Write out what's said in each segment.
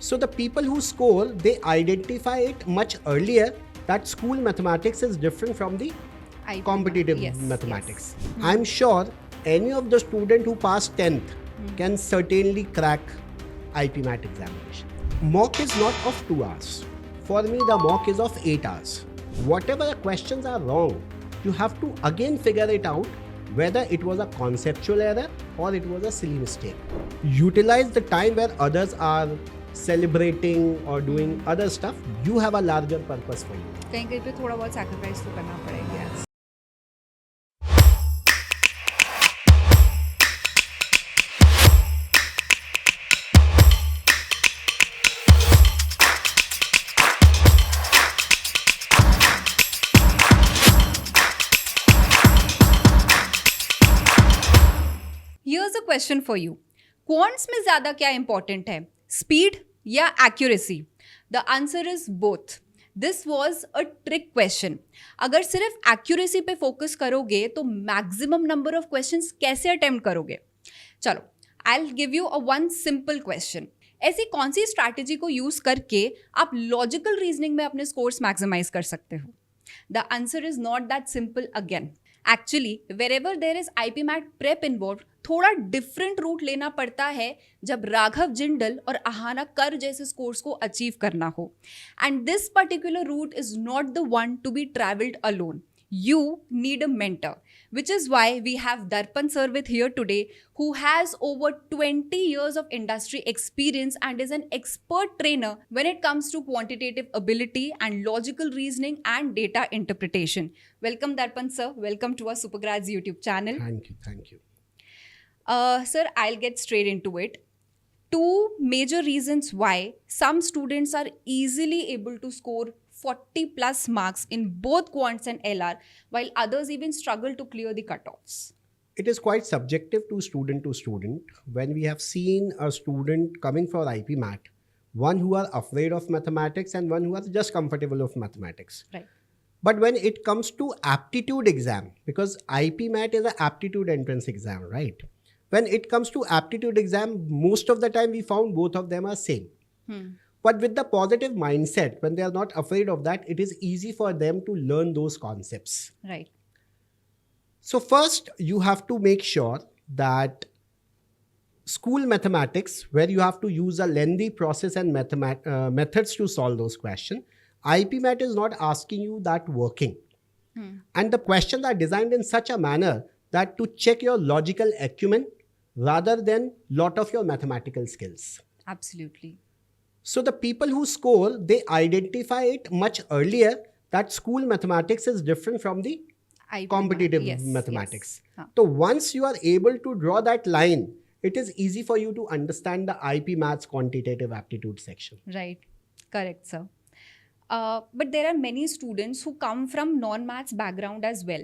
So the people who score, they identify it much earlier that school mathematics is different from the competitive mathematics. I'm sure any of the student who passed 10th can certainly crack IP Math examination. Mock is not of 2 hours. For me, the mock is of 8 hours. Whatever the questions are wrong, you have to again figure it out whether it was a conceptual error or it was a silly mistake. Utilize the time where others are celebrating or doing other stuff. You have a larger purpose for you. कहीं कहीं पे थोड़ा बहुत sacrifice तो करना पड़ेगा. Here's a question for you. Quants में ज़्यादा क्या important है? Speed या accuracy? The answer is both. This was a trick question. अगर सिर्फ accuracy पे focus करोगे तो maximum number of questions कैसे attempt करोगे? चलो, I'll give you a one simple question. ऐसी कौन सी strategy को use करके आप logical reasoning में अपने scores maximize कर सकते हो? The answer is not that simple again. Actually, wherever there is IP Math prep involved, थोड़ा डिफरेंट रूट लेना पड़ता है जब राघव जिंदल और आहाना कर जैसे स्कोर्स को अचीव करना हो. And this particular route is not the one to be travelled alone. You need a mentor, which is why we have Darpan sir with here today, who has over 20 years of industry experience and is an expert trainer when it comes to quantitative ability and logical reasoning and data interpretation. Welcome Darpan sir, welcome to our Supergrads YouTube channel. Thank you. Sir, I'll get straight into it. Two major reasons why some students are easily able to score 40 plus marks in both quants and LR, while others even struggle to clear the cutoffs. It is quite subjective to student. When we have seen a student coming for IP Math, one who are afraid of mathematics and one who are just comfortable of mathematics. Right. But when it comes to aptitude exam, because IP Math is an aptitude entrance exam, right? When it comes to aptitude exam, most of the time we found both of them are same. But with the positive mindset, when they are not afraid of that, it is easy for them to learn those concepts. Right. So first, you have to make sure that school mathematics, where you have to use a lengthy process and methods to solve those questions, IP Math is not asking you that working. And the questions are designed in such a manner that to check your logical acumen rather than lot of your mathematical skills. Absolutely. So the people who score, they identify it much earlier that school mathematics is different from the competitive mathematics. Yes. So once you are able to draw that line, it is easy for you to understand the IP Maths quantitative aptitude section. Right. Correct, sir. But there are many students who come from non-maths background as well.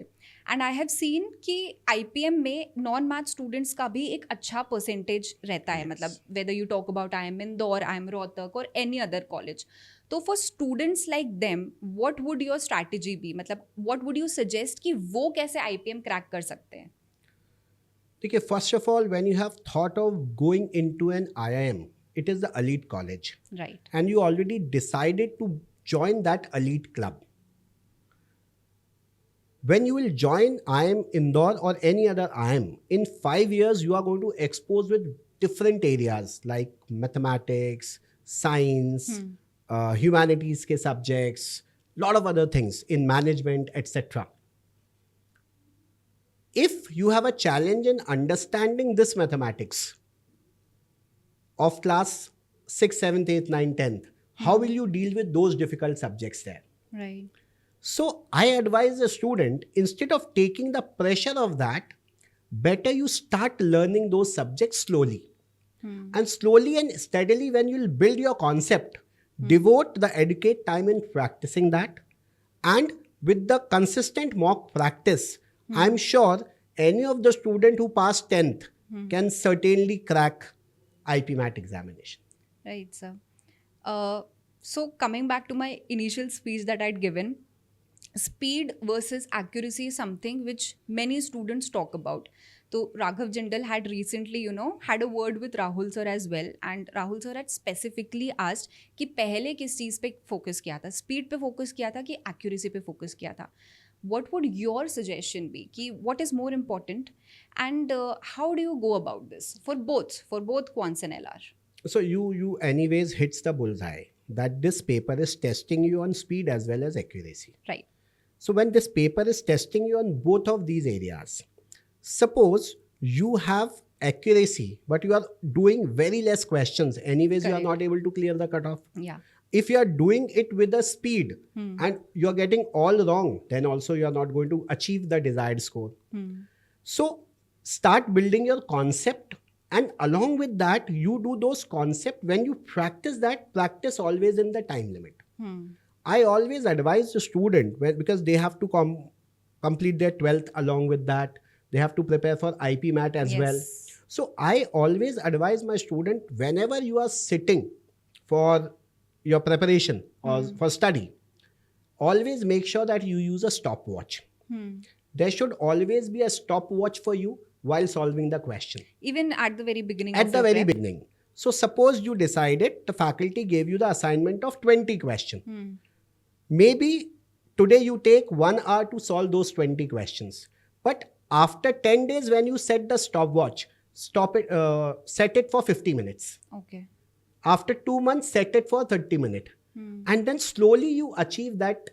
And I have seen कि IPM में non-math students का भी एक अच्छा percentage रहता है. मतलब whether you talk about IIM Indore, IIM Rohtak or any other college. तो for students like them, what would your strategy be? मतलब what would you suggest कि वो कैसे IPM crack कर सकते हैं? देखिए, first of all, when you have thought of going into an IIM, it is the elite college. Right. And you already decided to join that elite club. When you will join IIM Indore or any other IIM, in 5 years, you are going to expose with different areas like mathematics, science, humanities ke subjects, lot of other things in management, etc. If you have a challenge in understanding this mathematics of class 6th, 7th, 8th, 9th, 10th, how will you deal with those difficult subjects there? Right. So I advise the student, instead of taking the pressure of that, better you start learning those subjects slowly. And slowly and steadily, when you will build your concept, devote the adequate time in practicing that. And with the consistent mock practice, I'm sure any of the student who passed 10th can certainly crack IP Math examination. Right, sir. So coming back to my initial speech that I'd given, speed versus accuracy is something which many students talk about. So Raghav Jindal had recently, had a word with Rahul sir as well, and Rahul sir had specifically asked कि पहले किस चीज़ पे focus किया था, speed पे focus किया था कि एक्यूरेसी पे फोकस किया था. What would your suggestion be? कि what is more important, and how do you go about this for both quants and LR? So you anyways hits the bullseye that this paper is testing you on speed as well as accuracy. Right. So when this paper is testing you on both of these areas, suppose you have accuracy, but you are doing very less questions. Anyways, you are not able to clear the cutoff. Yeah. If you are doing it with a speed and you are getting all wrong, then also you are not going to achieve the desired score. So start building your concept, and along with that, you do those concepts. When you practice that, practice always in the time limit. I always advise the student, because they have to complete their 12th along with that. They have to prepare for IPMAT as well. So I always advise my student, whenever you are sitting for your preparation or for study, always make sure that you use a stopwatch. There should always be a stopwatch for you while solving the question. Even at the very beginning. At the very beginning. So suppose you decided, the faculty gave you the assignment of 20 questions. Maybe today you take 1 hour to solve those 20 questions. But after 10 days, when you set the stopwatch, set it for 50 minutes. Okay. After 2 months, set it for 30 minutes. And then slowly you achieve that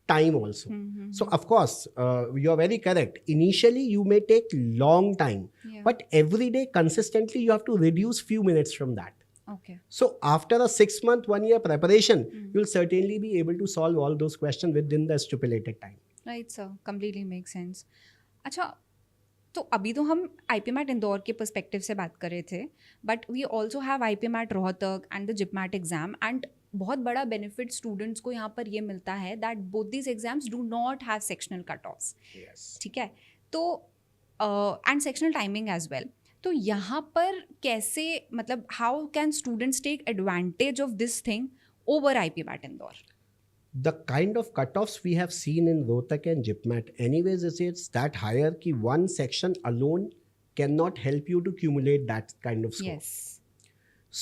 time also. So of course, you are very correct. Initially, you may take long time. But every day, consistently, you have to reduce few minutes from that. Okay. So after a 6 month, 1 year preparation, you'll certainly be able to solve all those questions within the stipulated time. Right, sir. Completely makes sense. अच्छा, तो अभी तो हम IPMAT Indore के perspective से बात कर रहे थे, but we also have IPMAT Rohtak and the JIPMAT exam, एंड बहुत बड़ा बेनिफिट स्टूडेंट्स को यहाँ पर ये मिलता है that both these exams do not have sectional cut offs. ठीक है, तो and sectional timing as well. तो यहाँ पर कैसे, मतलब how can students take advantage of this thing over IPMAT Indore? The kind of cutoffs we have seen in Rohtak and JIPMAT, anyways, it's that higher कि one section alone cannot help you to accumulate that kind of score. Yes.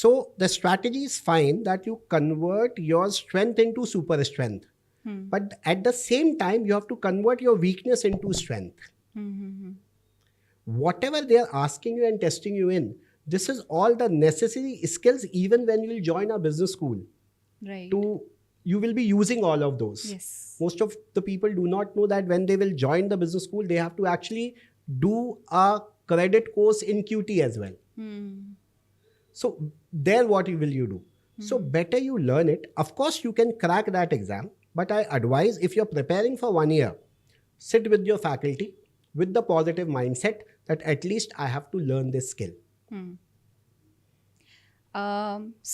So the strategy is fine that you convert your strength into super strength. But at the same time, you have to convert your weakness into strength. Whatever they are asking you and testing you in, this is all the necessary skills even when you will join a business school. Right. You will be using all of those. Yes. Most of the people do not know that when they will join the business school, they have to actually do a credit course in QT as well. So there what will you do? So better you learn it. Of course, you can crack that exam. But I advise, if you're preparing for 1 year, sit with your faculty with the positive mindset that at least I have to learn this skill.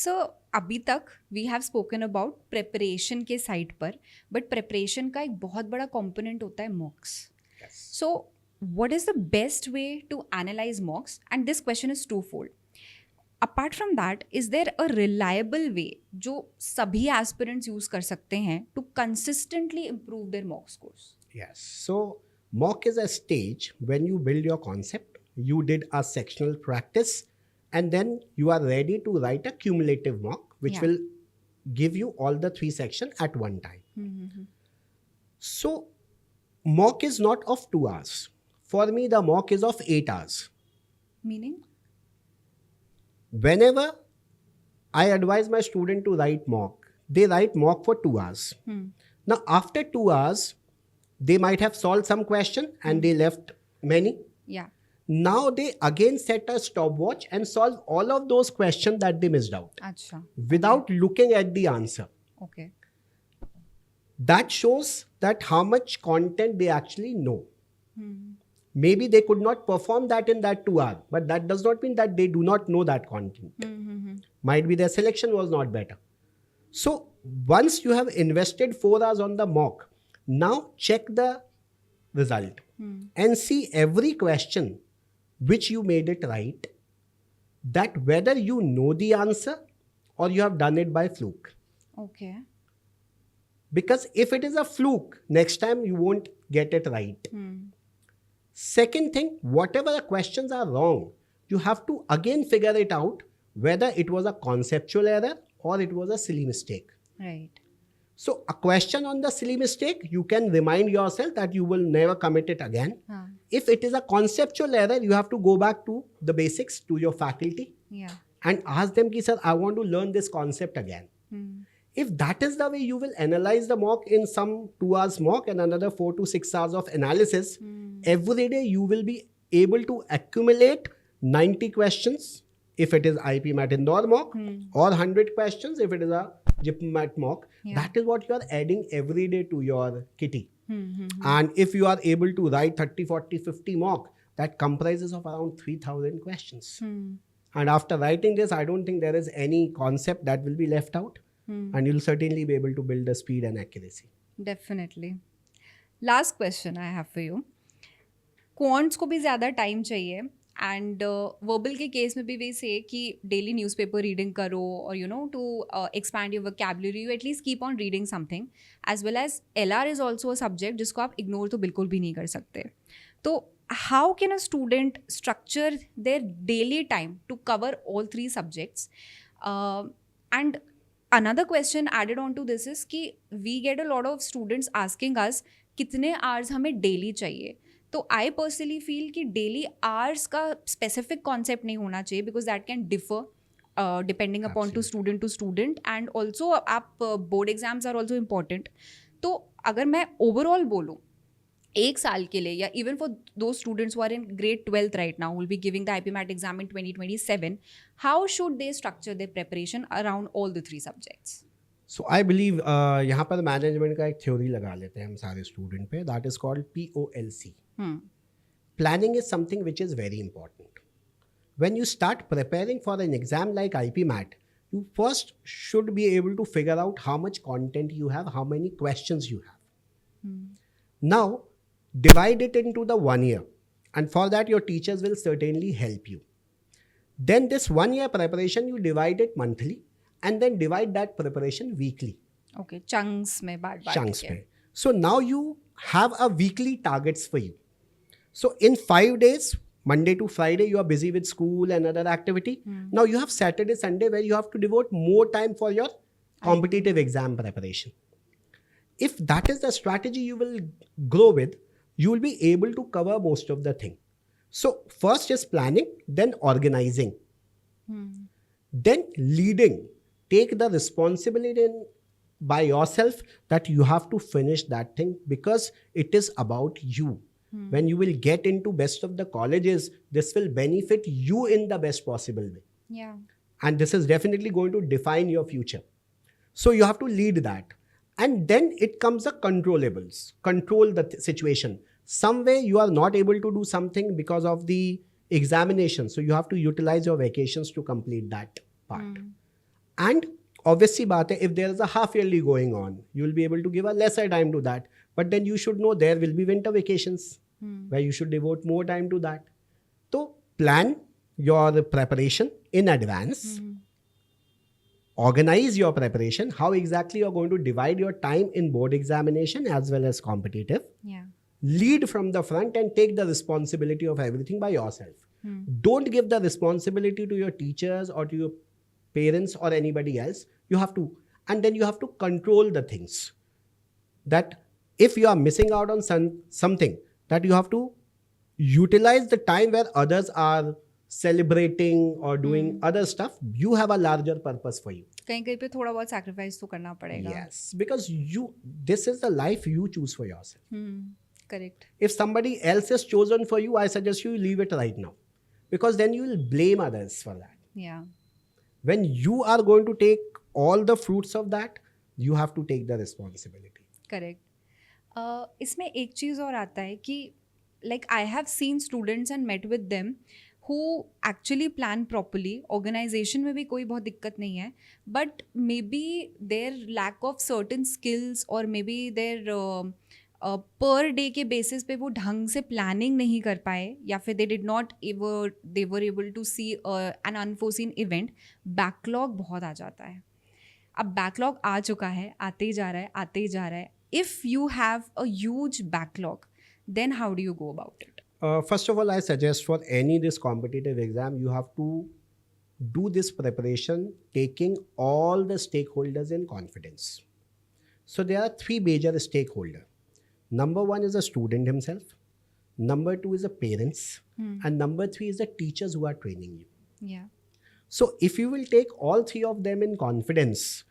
So अभी तक we have spoken about preparation के side पर, but preparation का एक बहुत बड़ा component होता है mocks. So what is the best way to analyse mocks? And this question is two fold. Apart from that, is there a reliable way जो सभी एस्पिरेंट्स यूज कर सकते हैं to consistently improve their mock scores? Yes. So mock is a stage when you build your concept, you did a sectional practice, and then you are ready to write a cumulative mock, which will give you all the 3 sections at one time. So mock is not of 2 hours. For me, the mock is of 8 hours. Meaning? Whenever I advise my student to write mock, they write mock for 2 hours. Now, after 2 hours, they might have solved some question and they left many. Yeah. Now they again set a stopwatch and solve all of those questions that they missed out. Achha. Without looking at the answer. Okay. That shows that how much content they actually know. Maybe they could not perform that in that 2 hours, but that does not mean that they do not know that content. Might be their selection was not better. So once you have invested 4 hours on the mock, now check the result and see every question which you made it right, that whether you know the answer or you have done it by fluke. Okay. Because if it is a fluke, next time you won't get it right. Second thing, whatever the questions are wrong, you have to again figure it out whether it was a conceptual error or it was a silly mistake. Right. So a question on the silly mistake, you can remind yourself that you will never commit it again. If it is a conceptual error, you have to go back to the basics, to your faculty, and ask them, sir, I want to learn this concept again. If that is the way you will analyze the mock in some 2 hours mock and another 4 to 6 hours of analysis, every day you will be able to accumulate 90 questions if it is IPMAT Indore mock, or 100 questions if it is a JIPMAT mock. That is what you are adding every day to your kitty. And if you are able to write 30, 40, 50 mock, that comprises of around 3,000 questions. And after writing this, I don't think there is any concept that will be left out. And you'll certainly be able to build the speed and accuracy. Definitely. Last question I have for you. Quants को भी ज़्यादा time चाहिए and verbal के case में भी वे से कि daily newspaper reading करो और you know to expand your vocabulary, you at least keep on reading something, as well as LR is also a subject जिसको आप इग्नोर तो बिल्कुल भी नहीं कर सकते. तो how can a student structure their daily time to cover all 3 subjects? And another question added on to this is कि we get a lot of students asking us कितने hours हमें daily चाहिए. तो I personally feel कि daily hours का specific concept नहीं होना चाहिए because that can differ depending upon to student and also आप board exams are also important. तो अगर मैं overall बोलूँ 1 साल के लिए या even for those students who are in grade 12th right now who will be giving the IPMAT exam in 2027, how should they structure their preparation around all the 3 subjects? So I believe यहाँ पर management का एक theory लगा लेते हैं हम सारे student पे, that is called POLC. Planning is something which is very important. When you start preparing for an exam like IPMAT, you first should be able to figure out how much content you have, how many questions you have. Now, divide it into the 1 year, and for that your teachers will certainly help you. Then this 1 year preparation you divide it monthly and then divide that preparation weekly. Okay, chunks में बांट Chunks में. So now you have a weekly targets for you. So in 5 days, Monday to Friday, you are busy with school and other activity. Now you have Saturday, Sunday where you have to devote more time for your competitive exam preparation. If that is the strategy you will grow with, you will be able to cover most of the thing. So first is planning, then organizing, then leading. Take the responsibility by yourself that you have to finish that thing because it is about you. When you will get into best of the colleges, this will benefit you in the best possible way. Yeah. And this is definitely going to define your future. So you have to lead that. And then it comes the controllables. Control the situation. Some way you are not able to do something because of the examination. So you have to utilize your vacations to complete that part. And obviously, if there is a half yearly going on, you will be able to give a lesser time to that. But then you should know there will be winter vacations where you should devote more time to that. So plan your preparation in advance. Organize your preparation, how exactly you're going to divide your time in board examination as well as competitive. Yeah. Lead from the front and take the responsibility of everything by yourself. Don't give the responsibility to your teachers or to your parents or anybody else. You have to, and then you have to control the things. That if you are missing out on something, that you have to utilize the time where others are celebrating or doing other stuff. You have a larger purpose for you. कहीं पे थोड़ा बहुत sacrifice तो करना पड़ेगा. Yes, because this is the life you choose for yourself. Correct. If somebody else is chosen for you, I suggest you leave it right now, because then you will blame others for that. Yeah. When you are going to take all the fruits of that, you have to take the responsibility. Correct. इसमें एक चीज़ और आता है कि like I have seen students and met with them who actually plan properly. Organization में भी कोई बहुत दिक्कत नहीं है, but maybe their lack of certain skills or maybe their per day के बेसिस पे वो ढंग से प्लानिंग नहीं कर पाए या फिर they were able to see an unforeseen event. Backlog बहुत आ जाता है. अब बैकलॉग आ चुका है, आते ही जा रहा है. If you have a huge backlog, then how do you go about it? First of all, I suggest for any this competitive exam, you have to do this preparation taking all the stakeholders in confidence. So there are three major stakeholders. Number one is the student himself. Number two is the parents. And number three is the teachers who are training you. Yeah. So if you will take all three of them in confidence,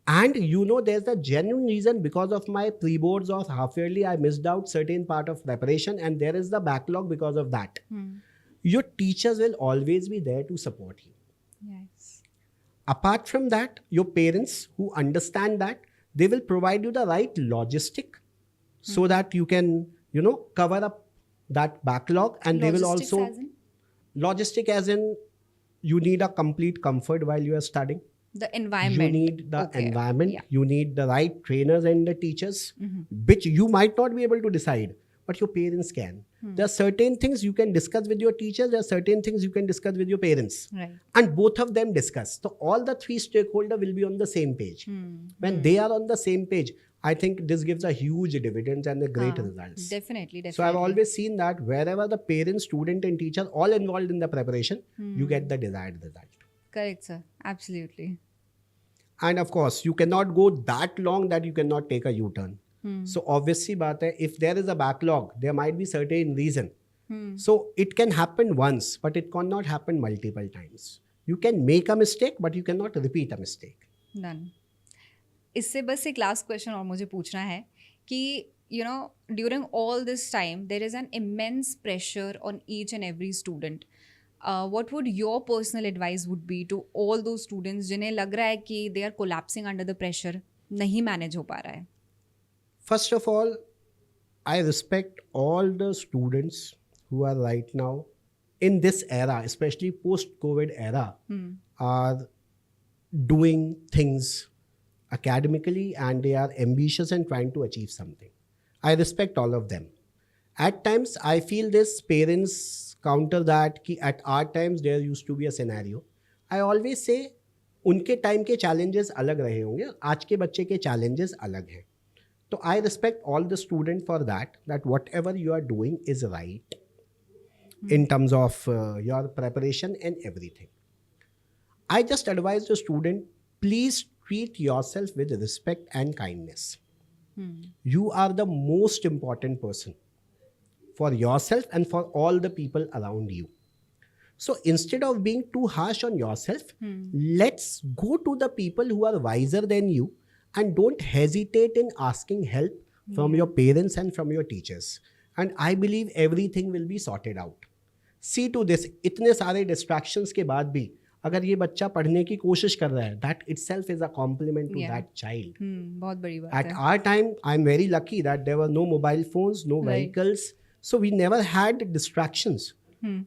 and you know there's a genuine reason because of my pre-boards or half yearly, I missed out certain part of preparation and there is the backlog because of that. Your teachers will always be there to support you. Yes. Apart from that, your parents who understand that, they will provide you the right logistic so that you can, cover up that backlog, and they will Logistics also as in? logistic as in you need a complete comfort while you are studying. The environment. You need the Okay. environment. Yeah. You need the right trainers and the teachers, which you might not be able to decide, but your parents can. There are certain things you can discuss with your teachers. There are certain things you can discuss with your parents. Right. And both of them discuss. So all the three stakeholders will be on the same page. When they are on the same page, I think this gives a huge dividends and a great results. Definitely. So I've always seen that wherever the parents, student and teacher all involved in the preparation, you get the desired result. Correct, sir. Absolutely. And of course, you cannot go that long that you cannot take a U-turn. So obviously, baat hai, if there is a backlog, there might be certain reason. So it can happen once, but it cannot happen multiple times. You can make a mistake, but you cannot repeat a mistake. None. इससे बस एक last question और मुझे पूछना है कि during all this time there is an immense pressure on each and every student. what would your personal advice would be to all those students जिन्हें लग रहा है कि they are collapsing under the pressure, नहीं manage हो पा रहा है? First of all, I respect all the students who are right now in this era, especially post-COVID era, are doing things academically and they are ambitious and trying to achieve something. I respect all of them. At times, I feel this parents counter that कि at our times there used to be a scenario. I always say उनके time के challenges अलग रहे होंगे, आज के बच्चे के challenges अलग हैं. So I respect all the student for that whatever you are doing is right in terms of your preparation and everything. I just advise the student, please treat yourself with respect and kindness. You are the most important person for yourself and for all the people around you. So instead of being too harsh on yourself, let's go to the people who are wiser than you and don't hesitate in asking help from your parents and from your teachers. And I believe everything will be sorted out. See to this, इतने सारे distractions के बाद भी अगर ये बच्चा पढ़ने की कोशिश कर रहा है, that itself is a compliment to that child. बहुत बड़ी बात At है. our time, I'm very lucky that there were no mobile phones, no Right. vehicles. So we never had distractions.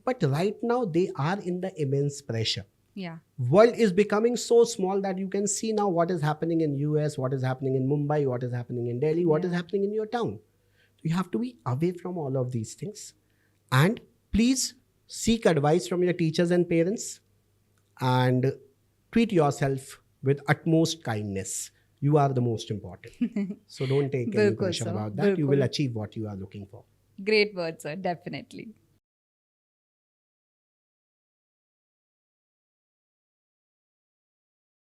But right now, they are in the immense pressure. Yeah. World is becoming so small that you can see now what is happening in US, what is happening in Mumbai, what is happening in Delhi, what is happening in your town. You have to be away from all of these things. And please seek advice from your teachers and parents and treat yourself with utmost kindness. You are the most important. So don't take any बिल्कुल pressure sir, about that. You बिल्कुल. will achieve what you are looking for. Great words, sir. Definitely.